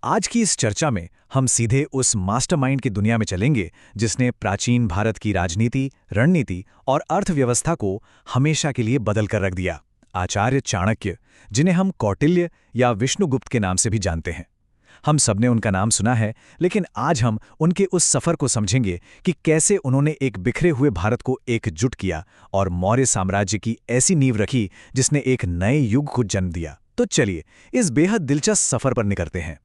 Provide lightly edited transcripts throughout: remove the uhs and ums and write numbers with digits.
आज की इस चर्चा में हम सीधे उस मास्टरमाइंड की दुनिया में चलेंगे जिसने प्राचीन भारत की राजनीति, रणनीति और अर्थव्यवस्था को हमेशा के लिए बदल कर रख दिया। आचार्य चाणक्य, जिन्हें हम कौटिल्य या विष्णुगुप्त के नाम से भी जानते हैं। हम सबने उनका नाम सुना है, लेकिन आज हम उनके उस सफर को समझेंगे कि कैसे उन्होंने एक बिखरे हुए भारत को एकजुट किया और मौर्य साम्राज्य की ऐसी नींव रखी जिसने एक नए युग को जन्म दिया। तो चलिए इस बेहद दिलचस्प सफर पर निकलते हैं।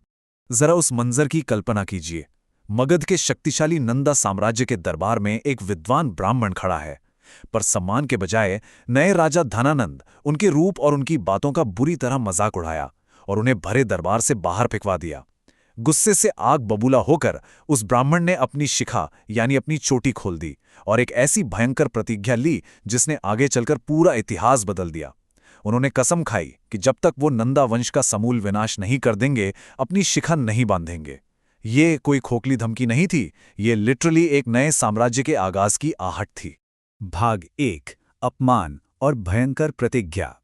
जरा उस मंजर की कल्पना कीजिए। मगध के शक्तिशाली नंदा साम्राज्य के दरबार में एक विद्वान ब्राह्मण खड़ा है, पर सम्मान के बजाय नए राजा धनानंद उनके रूप और उनकी बातों का बुरी तरह मजाक उड़ाया और उन्हें भरे दरबार से बाहर फेंकवा दिया। गुस्से से आग बबूला होकर उस ब्राह्मण ने अपनी शिखा यानी अपनी चोटी खोल दी और एक ऐसी भयंकर प्रतिज्ञा ली जिसने आगे चलकर पूरा इतिहास बदल दिया। उन्होंने कसम खाई कि जब तक वो नंदा वंश का समूल विनाश नहीं कर देंगे, अपनी शिखा नहीं बांधेंगे। ये कोई खोखली धमकी नहीं थी, ये लिटरली एक नए साम्राज्य के आगाज की आहट थी। भाग 1, अपमान और भयंकर प्रतिज्ञा।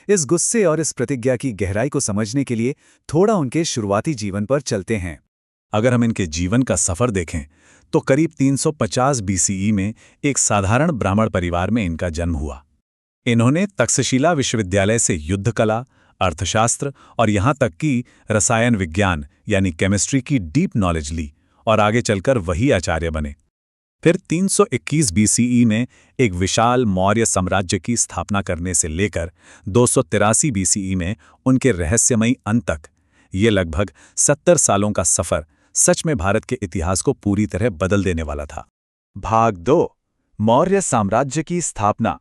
इस गुस्से और इस प्रतिज्ञा की गहराई को समझने के लिए थोड़ा उनके शुरुआती जीवन पर चलते हैं। अगर हम इनके जीवन का सफर देखें तो करीब 350 बीसीई में एक साधारण ब्राह्मण परिवार में इनका जन्म हुआ। इन्होंने तक्षशिला विश्वविद्यालय से युद्ध कला, अर्थशास्त्र और यहाँ तक कि रसायन विज्ञान यानी केमिस्ट्री की डीप नॉलेज ली और आगे चलकर वही आचार्य बने। फिर 321 बीसीई में एक विशाल मौर्य साम्राज्य की स्थापना करने से लेकर 283 बीसीई में उनके रहस्यमयी अंत तक, ये लगभग 70 सालों का सफर सच में भारत के इतिहास को पूरी तरह बदल देने वाला था। भाग 2, मौर्य साम्राज्य की स्थापना।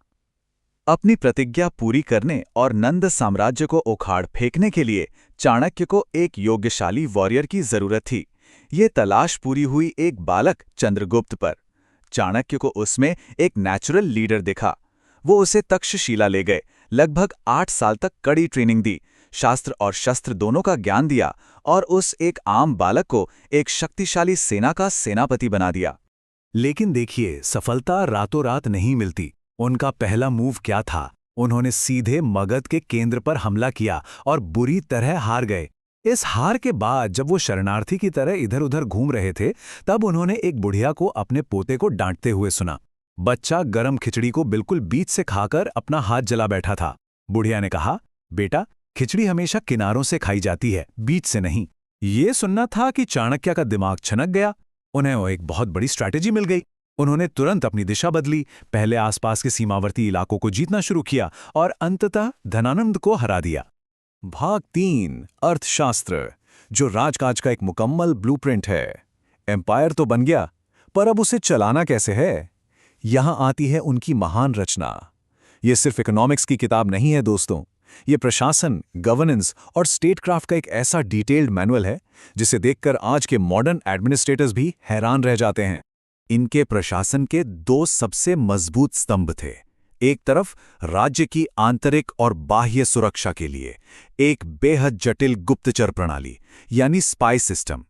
अपनी प्रतिज्ञा पूरी करने और नंद साम्राज्य को उखाड़ फेंकने के लिए चाणक्य को एक योग्यशाली वॉरियर की जरूरत थी। ये तलाश पूरी हुई एक बालक चंद्रगुप्त पर। चाणक्य को उसमें एक नेचुरल लीडर दिखा। वो उसे तक्षशिला ले गए, लगभग 8 साल तक कड़ी ट्रेनिंग दी, शास्त्र और शस्त्र दोनों का ज्ञान दिया और उस एक आम बालक को एक शक्तिशाली सेना का सेनापति बना दिया। लेकिन देखिए, सफलता रातों रात नहीं मिलती। उनका पहला मूव क्या था? उन्होंने सीधे मगध के केंद्र पर हमला किया और बुरी तरह हार गए। इस हार के बाद जब वो शरणार्थी की तरह इधर उधर घूम रहे थे, तब उन्होंने एक बुढ़िया को अपने पोते को डांटते हुए सुना। बच्चा गरम खिचड़ी को बिल्कुल बीच से खाकर अपना हाथ जला बैठा था। बुढ़िया ने कहा, बेटा, खिचड़ी हमेशा किनारों से खाई जाती है, बीच से नहीं। ये सुनना था कि चाणक्य का दिमाग छनक गया। उन्हें वो एक बहुत बड़ी स्ट्रैटेजी मिल गई। उन्होंने तुरंत अपनी दिशा बदली, पहले आसपास के सीमावर्ती इलाकों को जीतना शुरू किया और अंततः धनानंद को हरा दिया। भाग 3, अर्थशास्त्र, जो राजकाज का एक मुकम्मल ब्लूप्रिंट है। एम्पायर तो बन गया, पर अब उसे चलाना कैसे है? यहां आती है उनकी महान रचना। ये सिर्फ इकोनॉमिक्स की किताब नहीं है दोस्तों, ये प्रशासन, गवर्नेंस और स्टेटक्राफ्ट का एक ऐसा डिटेल्ड मैनुअल है जिसे देखकर आज के मॉडर्न एडमिनिस्ट्रेटर्स भी हैरान रह जाते हैं। इनके प्रशासन के 2 सबसे मजबूत स्तंभ थे। एक तरफ राज्य की आंतरिक और बाह्य सुरक्षा के लिए एक बेहद जटिल गुप्तचर प्रणाली यानी स्पाई सिस्टम।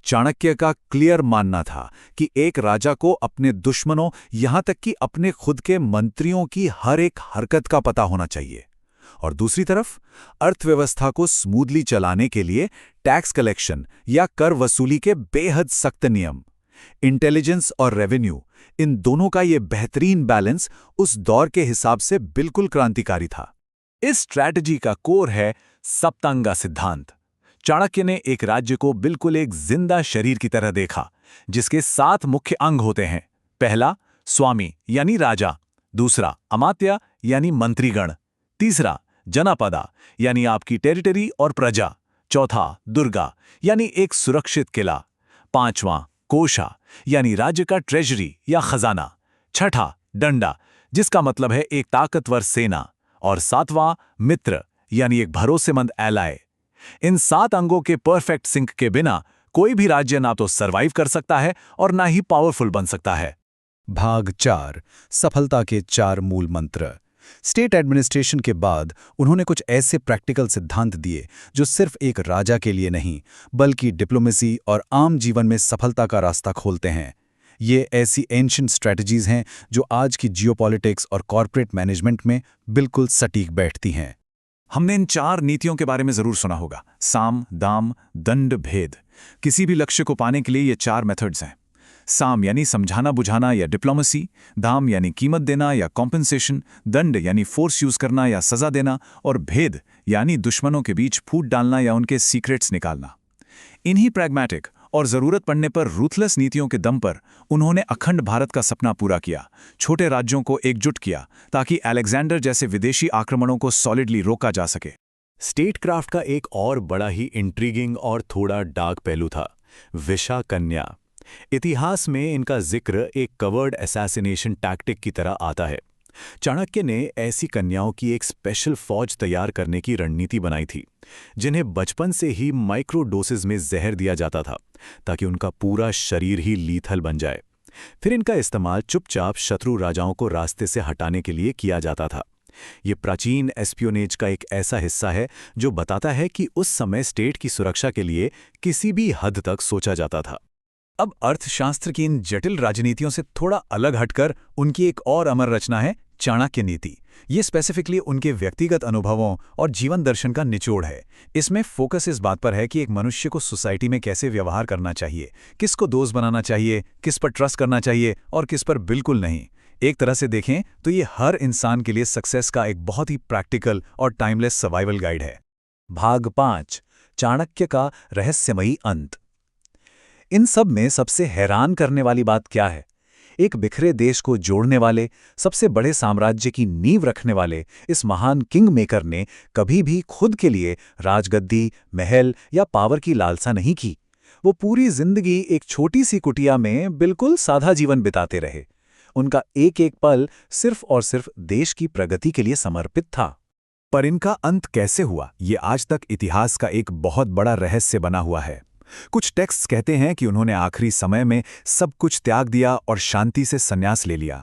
चाणक्य का क्लियर मानना था कि एक राजा को अपने दुश्मनों, यहां तक कि अपने खुद के मंत्रियों की हर एक हरकत का पता होना चाहिए। और दूसरी तरफ अर्थव्यवस्था को स्मूथली चलाने के लिए टैक्स कलेक्शन या कर वसूली के बेहद सख्त नियम। इंटेलिजेंस और रेवेन्यू, इन दोनों का ये बेहतरीन बैलेंस उस दौर के हिसाब से बिल्कुल क्रांतिकारी था। इस स्ट्रैटेजी का कोर है सप्तांगा सिद्धांत। चाणक्य ने एक राज्य को बिल्कुल एक जिंदा शरीर की तरह देखा, जिसके 7 मुख्य अंग होते हैं। पहला, स्वामी यानी राजा। दूसरा, अमात्य यानी मंत्रीगण। तीसरा, जनापदा यानी आपकी टेरिटरी और प्रजा। चौथा, दुर्गा यानी एक सुरक्षित किला। पांचवां, कोषा यानी राज्य का ट्रेजरी या खजाना। छठा, डंडा, जिसका मतलब है एक ताकतवर सेना। और सातवां, मित्र यानी एक भरोसेमंद एलाय। इन 7 अंगों के परफेक्ट सिंक के बिना कोई भी राज्य ना तो सरवाइव कर सकता है और ना ही पावरफुल बन सकता है। भाग 4, सफलता के 4 मूल मंत्र। स्टेट एडमिनिस्ट्रेशन के बाद उन्होंने कुछ ऐसे प्रैक्टिकल सिद्धांत दिए जो सिर्फ एक राजा के लिए नहीं, बल्कि डिप्लोमेसी और आम जीवन में सफलता का रास्ता खोलते हैं। ये ऐसी एंशिएंट स्ट्रैटेजीज हैं जो आज की जियोपॉलिटिक्स और कॉर्पोरेट मैनेजमेंट में बिल्कुल सटीक बैठती हैं। हमने इन 4 नीतियों के बारे में जरूर सुना होगा। साम, दाम, दंड, भेद। किसी भी लक्ष्य को पाने के लिए ये 4 मेथड्स हैं। साम यानी समझाना बुझाना या डिप्लोमेसी, दाम यानी कीमत देना या कॉम्पेंसेशन, दंड यानी फोर्स यूज करना या सजा देना, और भेद यानी दुश्मनों के बीच फूट डालना या उनके सीक्रेट्स निकालना। इन्हीं प्रैग्मैटिक और जरूरत पड़ने पर रूथलेस नीतियों के दम पर उन्होंने अखंड भारत का सपना पूरा किया, छोटे राज्यों को एकजुट किया ताकि अलेक्जेंडर जैसे विदेशी आक्रमणों को सॉलिडली रोका जा सके। स्टेटक्राफ्ट का एक और बड़ा ही इंट्रीगिंग और थोड़ा डार्क पहलू था, विशा कन्या। इतिहास में इनका जिक्र एक कवर्ड असैसिनेशन टैक्टिक की तरह आता है। चाणक्य ने ऐसी कन्याओं की एक स्पेशल फौज तैयार करने की रणनीति बनाई थी, जिन्हें बचपन से ही माइक्रो डोसेज में जहर दिया जाता था ताकि उनका पूरा शरीर ही लीथल बन जाए। फिर इनका इस्तेमाल चुपचाप शत्रु राजाओं को रास्ते से हटाने के लिए किया जाता था। ये प्राचीन एस्पियोनेज का एक ऐसा हिस्सा है जो बताता है कि उस समय स्टेट की सुरक्षा के लिए किसी भी हद तक सोचा जाता था। अब अर्थशास्त्र की इन जटिल राजनीतियों से थोड़ा अलग हटकर उनकी एक और अमर रचना है चाणक्य नीति। ये स्पेसिफिकली उनके व्यक्तिगत अनुभवों और जीवन दर्शन का निचोड़ है। इसमें फोकस इस बात पर है कि एक मनुष्य को सोसाइटी में कैसे व्यवहार करना चाहिए, किसको दोस्त बनाना चाहिए, किस पर ट्रस्ट करना चाहिए और किस पर बिल्कुल नहीं। एक तरह से देखें तो ये हर इंसान के लिए सक्सेस का एक बहुत ही प्रैक्टिकल और टाइमलेस सर्वाइवल गाइड है। भाग 5, चाणक्य का रहस्यमयी अंत। इन सब में सबसे हैरान करने वाली बात क्या है? एक बिखरे देश को जोड़ने वाले, सबसे बड़े साम्राज्य की नींव रखने वाले इस महान किंग मेकर ने कभी भी खुद के लिए राजगद्दी, महल या पावर की लालसा नहीं की। वो पूरी जिंदगी एक छोटी सी कुटिया में बिल्कुल सादा जीवन बिताते रहे। उनका एक एक पल सिर्फ और सिर्फ देश की प्रगति के लिए समर्पित था। पर इनका अंत कैसे हुआ, ये आज तक इतिहास का एक बहुत बड़ा रहस्य बना हुआ है। कुछ टेक्स्ट्स कहते हैं कि उन्होंने आखिरी समय में सब कुछ त्याग दिया और शांति से संन्यास ले लिया।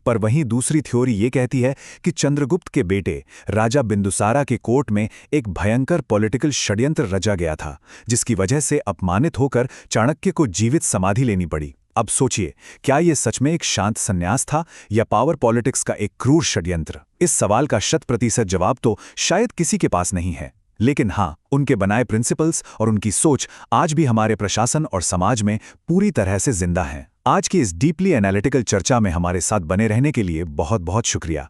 पर वहीं दूसरी थ्योरी ये कहती है कि चंद्रगुप्त के बेटे राजा बिंदुसारा के कोर्ट में एक भयंकर पॉलिटिकल षड्यंत्र रचा गया था, जिसकी वजह से अपमानित होकर चाणक्य को जीवित समाधि लेनी पड़ी। अब सोचिए, क्या ये सच में एक शांत संन्यास था या पावर पॉलिटिक्स का एक क्रूर षड्यंत्र? इस सवाल का 100% जवाब तो शायद किसी के पास नहीं है, लेकिन हाँ, उनके बनाए प्रिंसिपल्स और उनकी सोच आज भी हमारे प्रशासन और समाज में पूरी तरह से जिंदा हैं। आज की इस डीपली एनालिटिकल चर्चा में हमारे साथ बने रहने के लिए बहुत बहुत शुक्रिया।